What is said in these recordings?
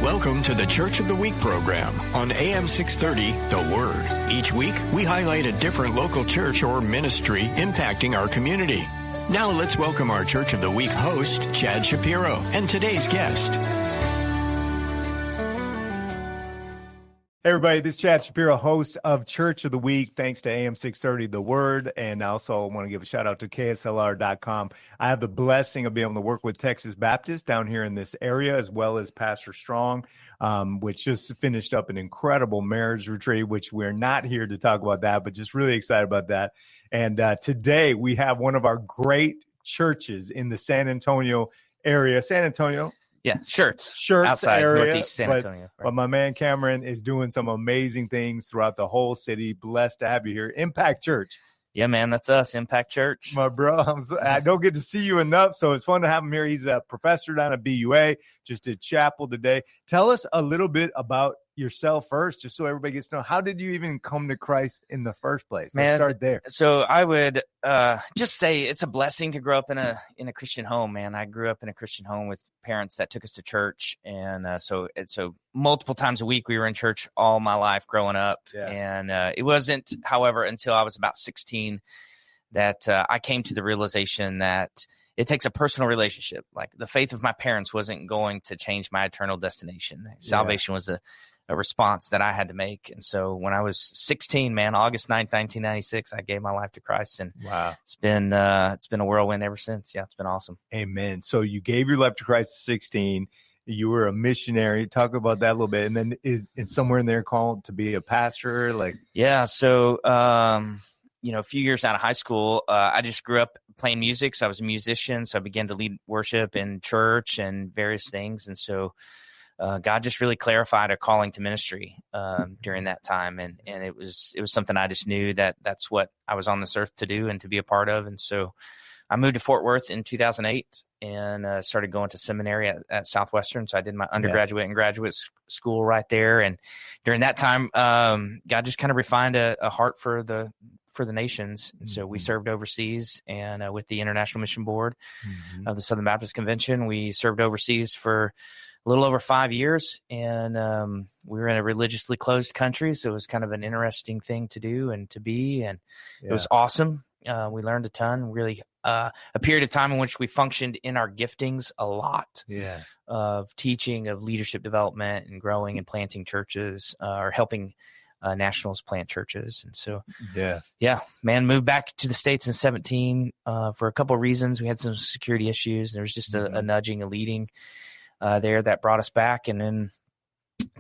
Welcome to the Church of the Week program on AM 630, The Word. Each week, we highlight a different local church or ministry impacting our community. Now let's welcome our Church of the Week host, Chad Schapiro, and today's guest. Hey everybody, this is Chad Schapiro, host of Church of the Week. Thanks to AM 630, The Word, and I also want to give a shout out to KSLR.com. I have the blessing of being able to work with Texas Baptist down here in this area, as well as Pastor Strong, which just finished up an incredible marriage retreat, which we're not here to talk about that, but just really excited about that. And today we have one of our great churches in the San Antonio area. San Antonio. Yeah, shirts outside area, Northeast San Antonio. Right. But my man Cameron is doing some amazing things throughout the whole city. Blessed to have you here. Impact Church. Yeah, man, that's us, Impact Church. My bro, I don't get to see you enough, so it's fun to have him here. He's a professor down at BUA, just did chapel today. Tell us a little bit about yourself first, just so everybody gets to know. How did you even come to Christ in the first place? Let's start there. So I would just say it's a blessing to grow up in a Christian home, man. I grew up in a Christian home with parents that took us to church, and so multiple times a week we were in church all my life growing up. Yeah. And it wasn't, however, until I was about 16 that I came to the realization that it takes a personal relationship. Like the faith of my parents wasn't going to change my eternal destination. Salvation was a response that I had to make. And so when I was 16, man, August 9th, 1996, I gave my life to Christ, and wow, it's been a whirlwind ever since. Yeah, it's been awesome. Amen. So you gave your life to Christ at 16. You were a missionary. Talk about that a little bit. And then is somewhere in there called to be a pastor? Yeah. So, a few years out of high school, I just grew up playing music. So I was a musician. So I began to lead worship in church and various things. And so God just really clarified a calling to ministry during that time. And it was something I just knew that that's what I was on this earth to do and to be a part of. And so I moved to Fort Worth in 2008 and started going to seminary at Southwestern. So I did my undergraduate and graduate school right there. And during that time, God just kind of refined a heart for the nations. And so we served overseas and with the International Mission Board of the Southern Baptist Convention, we served overseas for a little over 5 years, and we were in a religiously closed country, so it was kind of an interesting thing to do and to be, and it was awesome. We learned a ton, really a period of time in which we functioned in our giftings a lot of teaching, of leadership development and growing and planting churches or helping nationals plant churches. And so, moved back to the States in 17 for a couple of reasons. We had some security issues. There was just a nudging, a leading there that brought us back. And then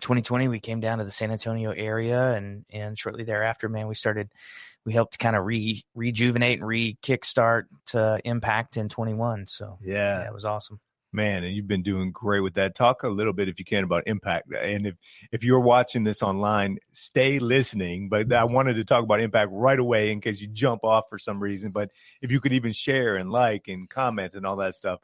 2020, we came down to the San Antonio area, and shortly thereafter, man, we helped kind of rejuvenate and kickstart Impact in 21. So it was awesome. Man, and you've been doing great with that. Talk a little bit, if you can, about Impact. And if you're watching this online, stay listening. But I wanted to talk about Impact right away in case you jump off for some reason. But if you could even share and like and comment and all that stuff,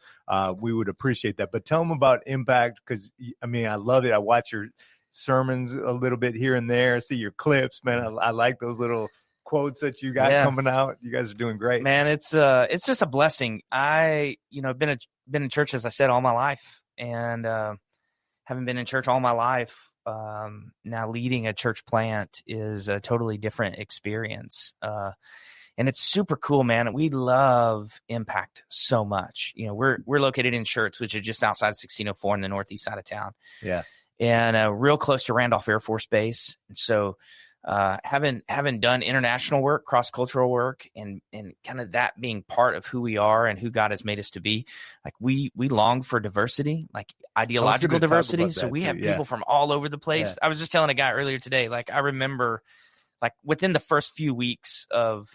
we would appreciate that. But tell them about Impact, because, I mean, I love it. I watch your sermons a little bit here and there. I see your clips, man. I like those little quotes that you got coming out. You guys are doing great, man. It's just a blessing. I been in church, as I said, all my life, and having been in church all my life, now leading a church plant is a totally different experience, and it's super cool, man. We love Impact so much. We're located in Schertz, which is just outside of 1604 in the northeast side of town, and real close to Randolph Air Force Base. And so having done international work, cross-cultural work, and kind of that being part of who we are and who God has made us to be, like we long for diversity, like ideological diversity. So we have people from all over the place. Yeah. I was just telling a guy earlier today, like I remember, like within the first few weeks of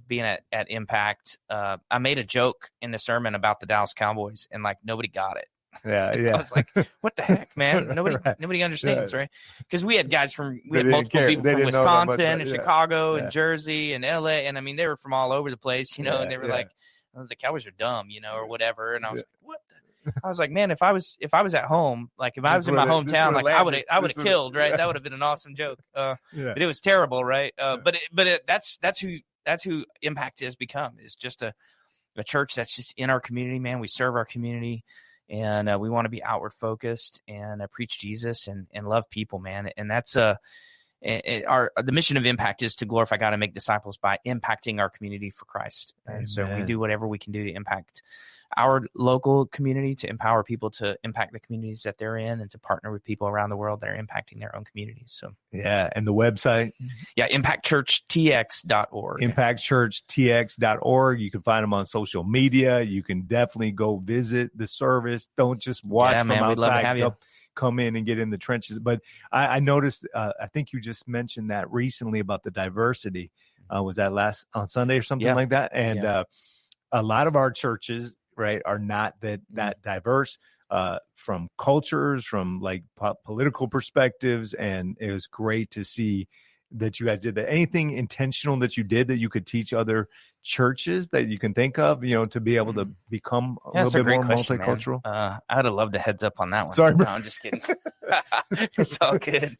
being at Impact, I made a joke in the sermon about the Dallas Cowboys, and like nobody got it. I was like, what the heck, man? Nobody understands, right? Because we had multiple people from Wisconsin and Chicago and Jersey and LA. And I mean, they were from all over the place, and they were like, oh, the Cowboys are dumb, or whatever. And I was like, what the? I was like, man, if I was at home, like if I was in my hometown, like I would have killed, right? That would have been an awesome joke. But it was terrible, right? But that's who Impact has become, is just a church that's just in our community, man. We serve our community. And we want to be outward focused and preach Jesus and love people, man. And that's the mission of Impact is to glorify God and make disciples by impacting our community for Christ. And Amen. so we do whatever we can do to impact our local community, to empower people to impact the communities that they're in, and to partner with people around the world that are impacting their own communities. So yeah, and the website? Yeah, impactchurchtx.org. Impactchurchtx.org. You can find them on social media. You can definitely go visit the service. Don't just watch from outside. We'd love to have you. Come in and get in the trenches. But I noticed, I think you just mentioned that recently about the diversity. Was that on Sunday or something like that? And a lot of our churches, right, are not that diverse from cultures, from like political perspectives. And it was great to see that you guys did that. Anything intentional that you did that you could teach other churches that you can think of, to be able to become a little bit more multicultural? I'd have loved a heads up on that one. Sorry, bro. No, I'm just kidding. It's all good.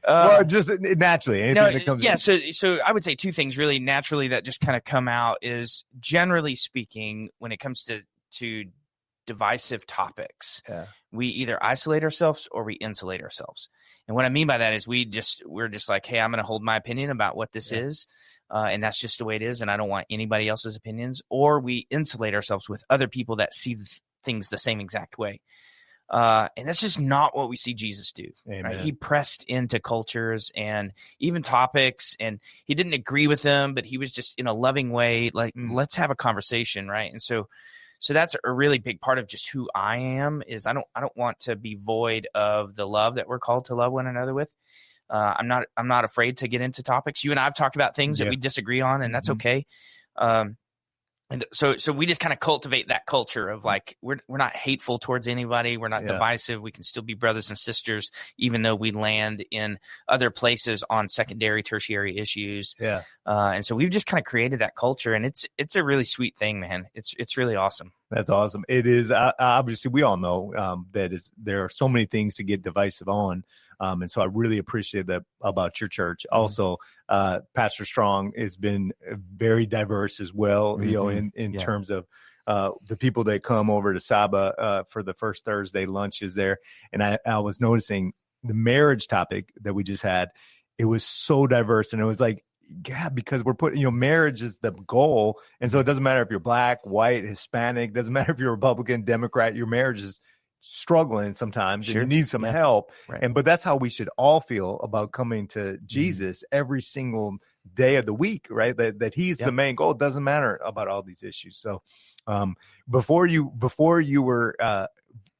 Well, just naturally, anything that comes in. So I would say two things really naturally that just kind of come out is, generally speaking, when it comes to divisive topics, we either isolate ourselves or we insulate ourselves. And what I mean by that is we're just like, hey, I'm going to hold my opinion about what this is. And that's just the way it is. And I don't want anybody else's opinions. Or we insulate ourselves with other people that see things the same exact way. And that's just not what we see Jesus do. Right? He pressed into cultures and even topics, and he didn't agree with them, but he was just in a loving way, like, let's have a conversation. Right. And so that's a really big part of just who I am, is I don't want to be void of the love that we're called to love one another with. I'm not afraid to get into topics. You and I have talked about things that we disagree on, and that's okay. And so we just kind of cultivate that culture of like, we're not hateful towards anybody. We're not divisive. We can still be brothers and sisters, even though we land in other places on secondary, tertiary issues. Yeah. And so we've just kind of created that culture, and it's a really sweet thing, man. It's really awesome. That's awesome. It is. Obviously, we all know there are so many things to get divisive on. And so I really appreciate that about your church. Also, Pastor Strong has been very diverse as well, in terms of the people that come over to Saba for the first Thursday lunches there. And I was noticing the marriage topic that we just had. It was so diverse, and it was like, because we're putting, marriage is the goal. And so it doesn't matter if you're black, white, Hispanic, doesn't matter if you're Republican, Democrat, your marriage is struggling sometimes, and you need some help. Right. But that's how we should all feel about coming to Jesus every single day of the week, right? That he's the main goal. It doesn't matter about all these issues. So before you were,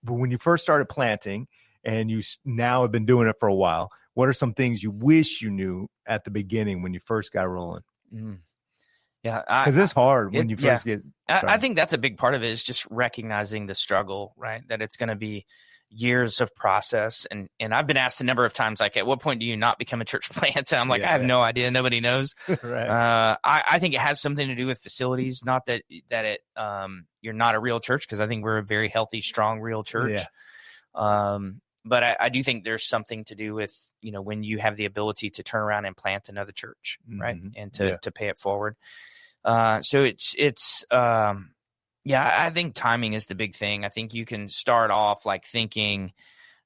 when you first started planting, and you now have been doing it for a while, what are some things you wish you knew at the beginning when you first got rolling? Yeah, because it's hard when you first get started. I think that's a big part of it, is just recognizing the struggle, right? That it's going to be years of process. And I've been asked a number of times, like, at what point do you not become a church plant? I'm like, I have no idea. Nobody knows. Right. I think it has something to do with facilities. Not that you're not a real church, because I think we're a very healthy, strong, real church. Yeah. But I do think there's something to do with, when you have the ability to turn around and plant another church, right? And to pay it forward. So I think timing is the big thing. I think you can start off like thinking,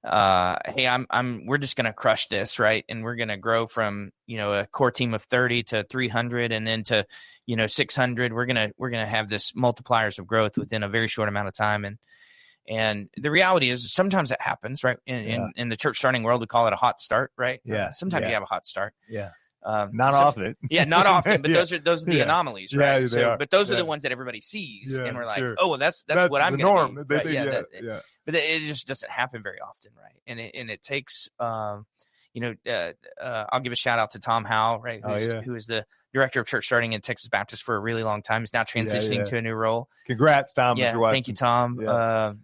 hey, we're just going to crush this, right? And we're going to grow from, a core team of 30 to 300, and then to, 600. We're going to have this multipliers of growth within a very short amount of time. And the reality is, sometimes it happens, right? In the church starting world, we call it a hot start, right? Yeah. Sometimes you have a hot start. Yeah. Not often. Yeah, not often. But those are the anomalies, right? Yeah, but those are the ones that everybody sees, and we're like, oh, well, that's what I'm going to be. Right? But it just doesn't happen very often, right? And it takes, I'll give a shout out to Tom Howe, right? Who is the director of church starting in Texas Baptist for a really long time. He's now transitioning to a new role. Congrats, Tom. Yeah, thank you, Tom. Yeah.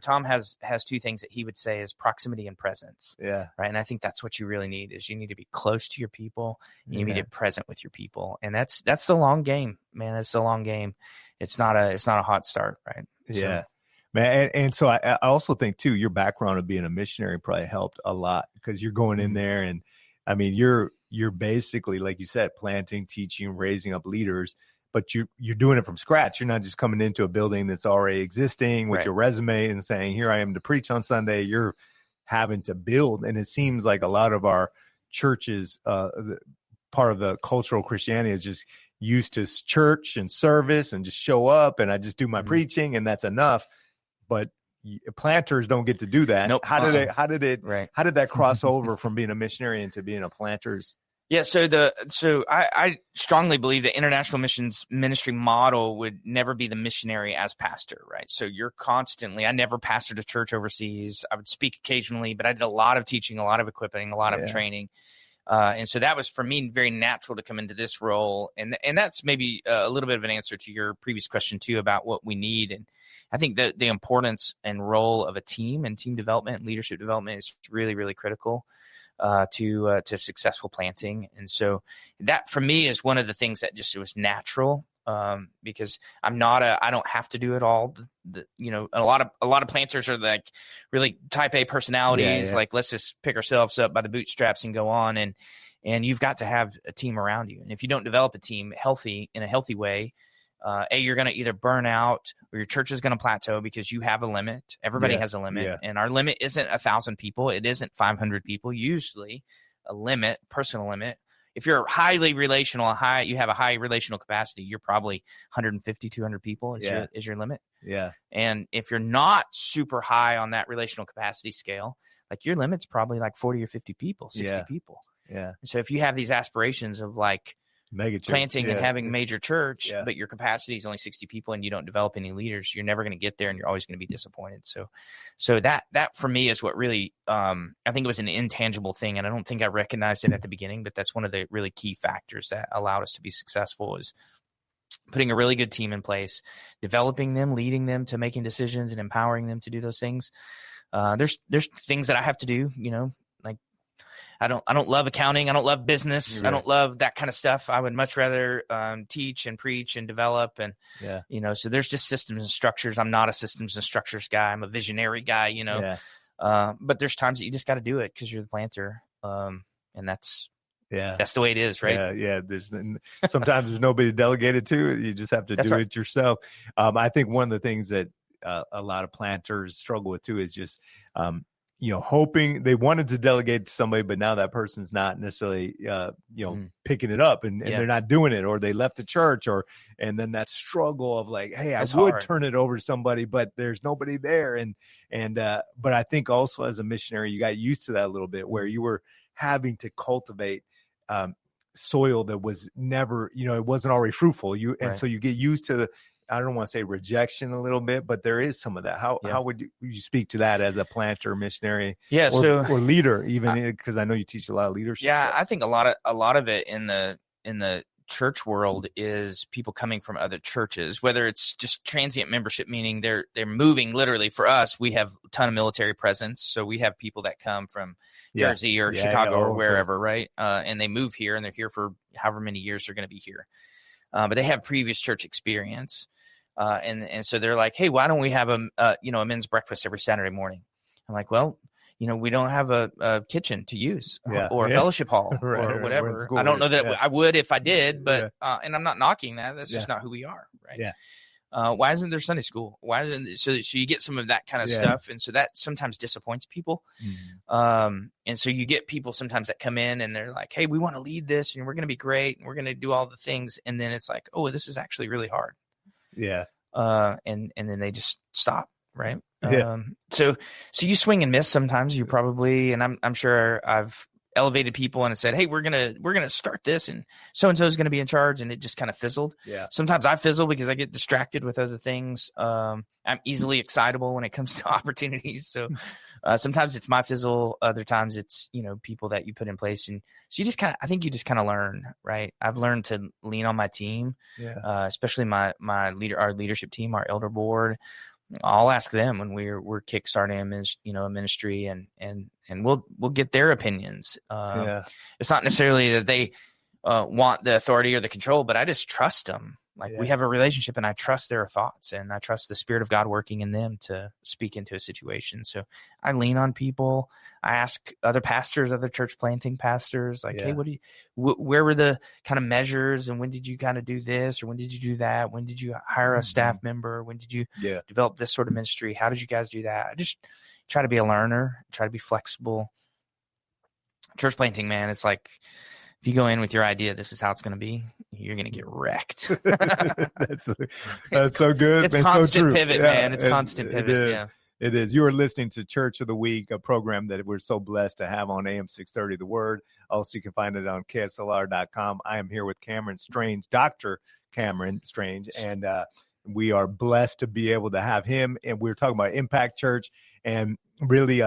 Tom has two things that he would say is proximity and presence. Yeah. Right. And I think that's what you really need, is you need to be close to your people. And you need to be present with your people. And that's the long game, man. It's the long game. It's not a hot start. Right. Yeah, man. And so I also think too, your background of being a missionary probably helped a lot, because you're going in there, and I mean, you're basically, like you said, planting, teaching, raising up leaders. but you're doing it from scratch. You're not just coming into a building that's already existing with your resume and saying, here I am to preach on Sunday. You're having to build. And it seems like a lot of our churches, part of the cultural Christianity is just used to church and service and just show up and I just do my preaching and that's enough. But planters don't get to do that. Nope. How did that cross over from being a missionary into being a planter's? Yeah, so I strongly believe the international missions ministry model would never be the missionary as pastor, right? So you're constantly, I never pastored a church overseas. I would speak occasionally, but I did a lot of teaching, a lot of equipping, a lot of training. And so that was for me very natural to come into this role. And that's maybe a little bit of an answer to your previous question too about what we need. And I think that the importance and role of a team and team development and leadership development is really, really critical to successful planting. And so that for me is one of the things that just was natural because I don't have to do it all. A lot of planters are like really type A personalities. Like, let's just pick ourselves up by the bootstraps and go on. And you've got to have a team around you. And if you don't develop a team in a healthy way, you're going to either burn out or your church is going to plateau because you have a limit. Everybody has a limit, and our limit isn't 1,000 people. It isn't 500 people. Usually, a limit, personal limit. If you're highly relational, you have a high relational capacity. You're probably 150, 200 people is your limit. Yeah. And if you're not super high on that relational capacity scale, like your limit's probably like 40 or 50 people, 60 people. Yeah. And so if you have these aspirations of like mega planting and having a major church, but your capacity is only 60 people and you don't develop any leaders, you're never going to get there and you're always going to be disappointed. So that for me is what really, I think it was an intangible thing. And I don't think I recognized it at the beginning, but that's one of the really key factors that allowed us to be successful is putting a really good team in place, developing them, leading them to making decisions and empowering them to do those things. There's things that I have to do, like, I don't love accounting. I don't love business. Right. I don't love that kind of stuff. I would much rather teach and preach and develop. And, so there's just systems and structures. I'm not a systems and structures guy. I'm a visionary guy, but there's times that you just got to do it because you're the planter. And that's the way it is, right? Yeah. Sometimes there's nobody to delegate it to. You just have to do it yourself. I think one of the things that a lot of planters struggle with too is just, hoping they wanted to delegate to somebody, but now that person's not necessarily, picking it up and they're not doing it, or they left the church and then that struggle of like, hey, I would turn it over to somebody, but there's nobody there. But I think also as a missionary, you got used to that a little bit where you were having to cultivate, soil that was never, it wasn't already fruitful. So you get used to I don't want to say rejection a little bit, but there is some of that. How would you speak to that as a planter, missionary, or leader, even because I know you teach a lot of leadership. Yeah, stuff. I think a lot of it in the church world is people coming from other churches, whether it's just transient membership, meaning they're moving literally. For us, we have a ton of military presence, so we have people that come from Jersey or Chicago or wherever, right? And they move here and they're here for however many years they're going to be here, but they have previous church experience. And so they're like, hey, why don't we have a men's breakfast every Saturday morning? I'm like, well, we don't have a kitchen to use or a fellowship hall or whatever. I don't know that I would if I did, but and I'm not knocking that. That's just not who we are, right? Yeah. Why isn't there Sunday school? Why isn't so you get some of that kind of stuff, and so that sometimes disappoints people. Mm-hmm. And so you get people sometimes that come in and they're like, hey, we want to lead this, and we're going to be great, and we're going to do all the things, and then it's like, oh, this is actually really hard. Yeah. And then they just stop. Right. Yeah. So you swing and miss sometimes. You probably, and I'm sure I've elevated people and said, hey, we're going to start this and so-and-so is going to be in charge. And it just kind of fizzled. Yeah. Sometimes I fizzle because I get distracted with other things. I'm easily excitable when it comes to opportunities. So sometimes it's my fizzle. Other times it's, people that you put in place. And so I think you just kind of learn, right? I've learned to lean on my team, especially our leadership team, our elder board. I'll ask them when we're kickstarting a ministry and we'll get their opinions. It's not necessarily that they want the authority or the control, but I just trust them. Like we have a relationship, and I trust their thoughts, and I trust the Spirit of God working in them to speak into a situation. So I lean on people. I ask other pastors, other church planting pastors, like, hey, where were the kind of measures, and when did you kind of do this, or when did you do that? When did you hire a staff member? When did you develop this sort of ministry? How did you guys do that? I just try to be a learner, try to be flexible. Church planting, man, it's like, if you go in with your idea, this is how it's going to be, you're going to get wrecked. That's so good. It's man. constant So true. pivot, man. It's constant pivot. Yeah. It is. You are listening to Church of the Week, a program that we're so blessed to have on AM 630 The Word. Also, you can find it on KSLR.com. I am here with Cameron Strange, Dr. Cameron Strange, and we are blessed to be able to have him. And we're talking about Impact Church, and really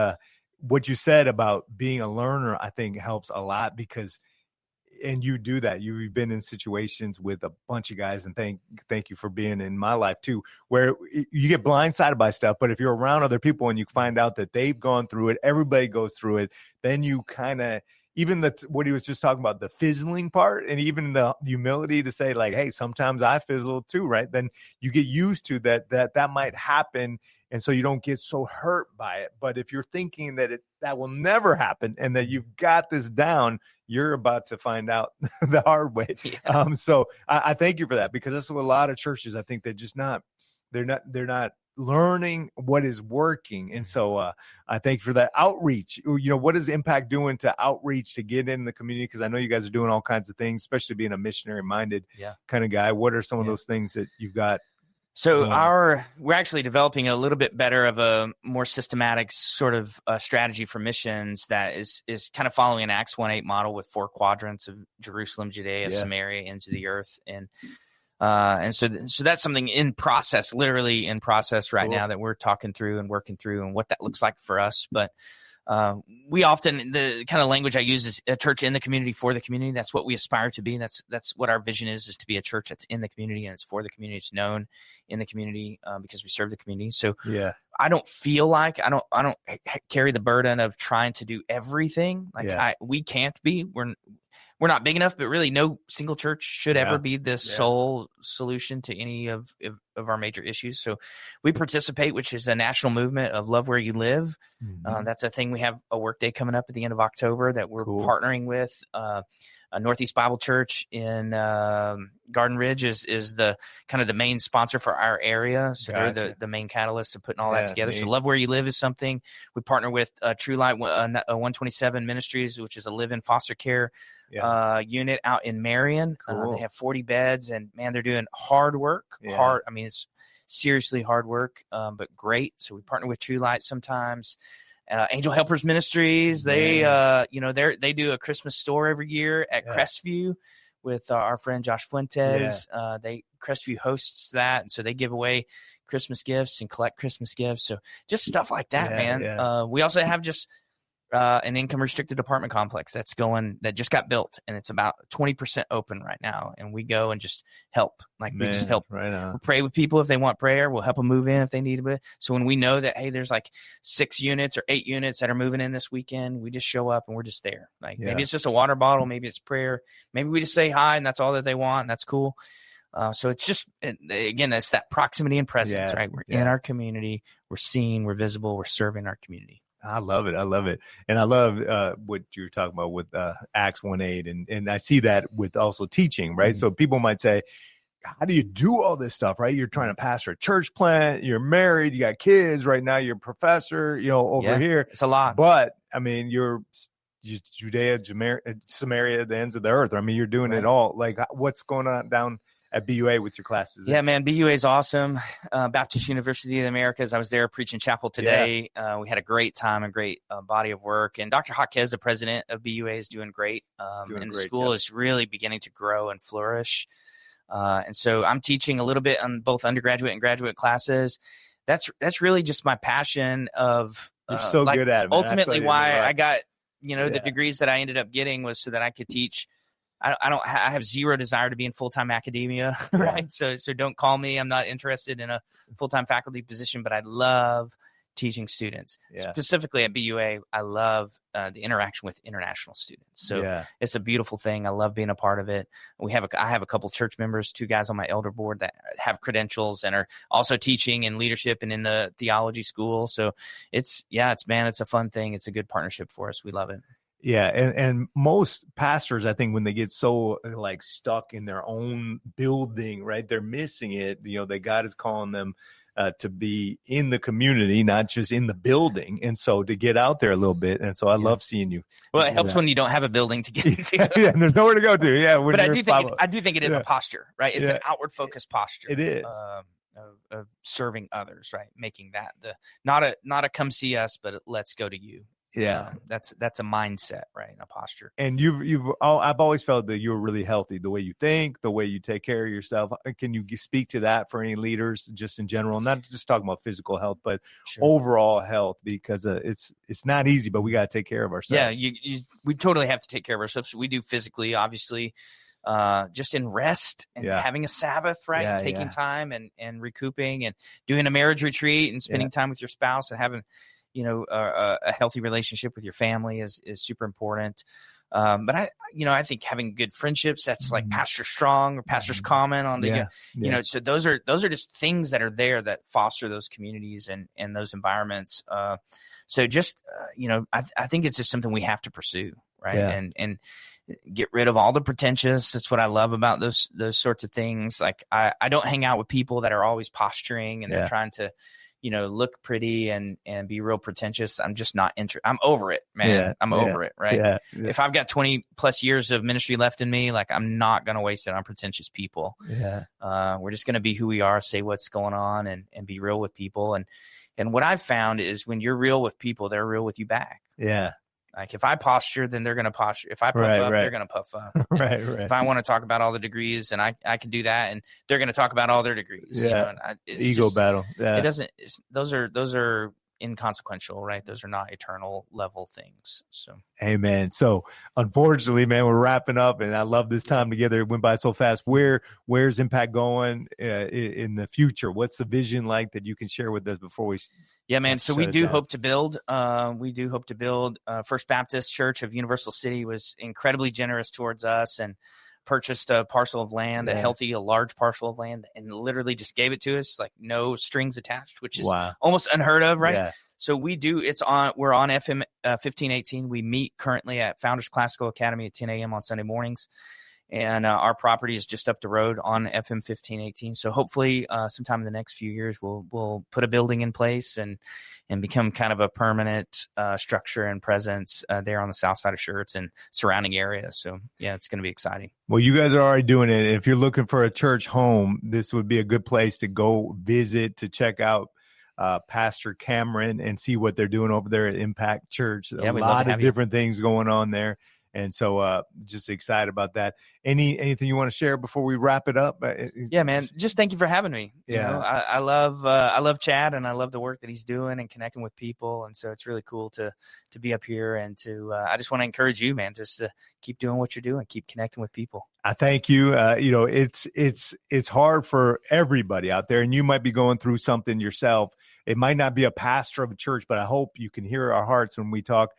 what you said about being a learner, I think helps a lot, because and you do that. You've been in situations with a bunch of guys, and thank you for being in my life too, where you get blindsided by stuff. But if you're around other people and you find out that they've gone through it, everybody goes through it, then you kind of, even what he was just talking about, the fizzling part, and even the humility to say like, hey, sometimes I fizzle too, right? Then you get used to that might happen. And so you don't get so hurt by it. But if you're thinking that that will never happen and that you've got this down, you're about to find out the hard way. Yeah. So I thank you for that, because that's what a lot of churches, I think they're not learning what is working. And so I thank you for that outreach. What is Impact doing to outreach, to get in the community? Because I know you guys are doing all kinds of things, especially being a missionary minded kind of guy. What are some of those things that you've got? So we're actually developing a little bit better of a more systematic sort of strategy for missions that is kind of following an Acts 1:8 model with 4 quadrants of Jerusalem, Judea, Samaria, into the earth. And so that's something in process, literally in process right now, that we're talking through and working through, and what that looks like for us. But we often, the kind of language I use is a church in the community for the community. That's what we aspire to be. That's what our vision is to be a church that's in the community and it's for the community. It's known in the community because we serve the community. So I don't feel like I don't carry the burden of trying to do everything. We can't be. We're not big enough, but really no single church should ever be the sole solution to any of our major issues. So we participate, which is a national movement of love where you live. Mm-hmm. That's a thing. We have a work day coming up at the end of October that we're partnering with. A Northeast Bible Church in Garden Ridge is the kind of the main sponsor for our area. So they're the main catalyst of putting all that together. So Love Where You Live is something. We partner with True Light 127 Ministries, which is a live-in foster care unit out in Marion. They have 40 beds, and man, they're doing hard work. It's seriously hard work, but great. So we partner with True Light sometimes. Angel Helpers Ministries, they do a Christmas store every year at Crestview with our friend Josh Fuentes. Crestview hosts that, and so they give away Christmas gifts and collect Christmas gifts. So just stuff like that, man. We also have just an income restricted apartment complex that just got built, and it's about 20% open right now. And we go and just help. We just help. Right now. We'll pray with people if they want prayer. We'll help them move in if they need it. So when we know that, hey, there's like 6 units or 8 units that are moving in this weekend, we just show up and we're just there. Maybe it's just a water bottle, maybe it's prayer, maybe we just say hi and that's all that they want, and that's cool. So it's just, again, that's that proximity and presence, right? We're in our community, we're seen, we're visible, we're serving our community. I love it. And I love what you're talking about with Acts 1:8. And I see that with also teaching, right? Mm-hmm. So people might say, how do you do all this stuff, right? You're trying to pastor a church plant, you're married, you got kids right now, you're a professor, over here. It's a lot. But, I mean, you're Judea, Samaria, the ends of the earth. I mean, you're doing it all. What's going on down at BUA with your classes? Yeah, man, BUA is awesome. Baptist University of the Americas. I was there preaching chapel today. We had a great time, a great body of work. And Dr. Jaquez, the president of BUA, is doing great. The school is really beginning to grow and flourish. And so I'm teaching a little bit on both undergraduate and graduate classes. That's really just my passion of you're so good at it, man. Ultimately why I got, the degrees that I ended up getting was so that I could teach. I have zero desire to be in full-time academia, right? So don't call me. I'm not interested in a full-time faculty position, but I love teaching students. Yeah. Specifically at BUA, I love the interaction with international students. So it's a beautiful thing. I love being a part of it. I have a couple church members, 2 guys on my elder board that have credentials and are also teaching in leadership and in the theology school. So it's a fun thing. It's a good partnership for us. We love it. Yeah. And most pastors, I think, when they get so like stuck in their own building, right, they're missing it. That God is calling them to be in the community, not just in the building. And so to get out there a little bit. And so I love seeing you. Well, it helps when you don't have a building to get into. Yeah, and there's nowhere to go to. Yeah. But I do think it is a posture, right? It's an outward focused posture. It is. Of serving others, right? Making that not a come see us, but let's go to you. Yeah, that's a mindset, right? A posture. And I've always felt that you're really healthy, the way you think, the way you take care of yourself. Can you speak to that for any leaders, just in general, not just talking about physical health, but overall health? Because it's not easy, but we got to take care of ourselves. Yeah, we totally have to take care of ourselves. So we do physically, obviously, just in rest and having a Sabbath, right? Taking time and recouping and doing a marriage retreat and spending time with your spouse and having a healthy relationship with your family is super important. But I think having good friendships, that's like Pastor Strong or Pastor's comment on the, so those are just things that are there that foster those communities and those environments. So just, I think it's just something we have to pursue. Right. Yeah. And get rid of all the pretentious. That's what I love about those sorts of things. Like I don't hang out with people that are always posturing and they're trying to, look pretty and be real pretentious. I'm just not interested. I'm over it, man. Yeah, I'm over it. Right. Yeah, yeah. If I've got 20 plus years of ministry left in me, like I'm not going to waste it on pretentious people. Yeah. We're just going to be who we are, say what's going on and be real with people. And what I've found is when you're real with people, they're real with you back. Yeah. Like if I posture, then they're going to posture. If I puff up, they're going to puff up. Right. If I want to talk about all the degrees, and I can do that, and they're going to talk about all their degrees. Yeah. Ego battle. Yeah. It doesn't. Those are inconsequential, right? Those are not eternal level things. So. Amen. So unfortunately, man, we're wrapping up, and I love this time together. It went by so fast. Where's Impact going in the future? What's the vision like that you can share with us before we? Yeah, man. So we do hope to build. First Baptist Church of Universal City was incredibly generous towards us and purchased a parcel of land, a large parcel of land, and literally just gave it to us, like no strings attached, which is almost unheard of, right? Yeah. So we do. We're on FM 1518. We meet currently at Founders Classical Academy at 10 a.m. on Sunday mornings. And our property is just up the road on FM 1518. So hopefully sometime in the next few years, we'll put a building in place and become kind of a permanent structure and presence there on the south side of Schertz and surrounding areas. So, yeah, it's going to be exciting. Well, you guys are already doing it. If you're looking for a church home, this would be a good place to go visit, to check out Pastor Cameron and see what they're doing over there at Impact Church. A lot of different things going on there. And so just excited about that. Anything you want to share before we wrap it up? Yeah, man. Just thank you for having me. Yeah. I love Chad, and I love the work that he's doing and connecting with people. And so it's really cool to be up here and to I just want to encourage you, man, just to keep doing what you're doing, keep connecting with people. I thank you. It's hard for everybody out there, and you might be going through something yourself. It might not be a pastor of a church, but I hope you can hear our hearts when we talk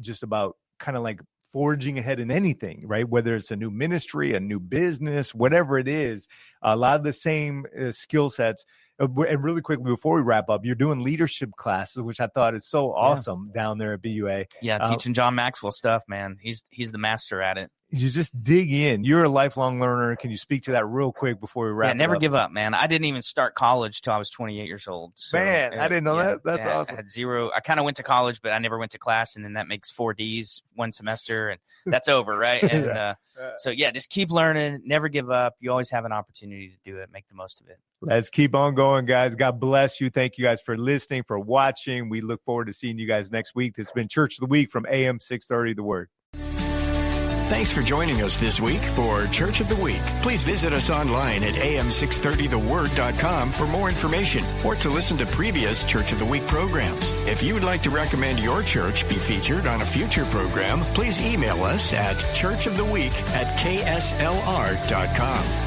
just about kind of like forging ahead in anything, right? Whether it's a new ministry, a new business, whatever it is, a lot of the same skill sets. And really quickly, before we wrap up, you're doing leadership classes, which I thought is so awesome down there at BUA. Yeah, teaching John Maxwell stuff, man. He's the master at it. You just dig in. You're a lifelong learner. Can you speak to that real quick before we wrap up? Never give up, man. I didn't even start college till I was 28 years old. So, man, I didn't know that. That's awesome. I had zero. I kind of went to college, but I never went to class, and then that makes 4 Ds one semester, and that's over, right? And so, just keep learning. Never give up. You always have an opportunity to do it. Make the most of it. Let's keep on going, guys. God bless you. Thank you guys for listening, for watching. We look forward to seeing you guys next week. This has been Church of the Week from AM 630 The Word. Thanks for joining us this week for Church of the Week. Please visit us online at am630theword.com for more information or to listen to previous Church of the Week programs. If you would like to recommend your church be featured on a future program, please email us at churchoftheweek@kslr.com.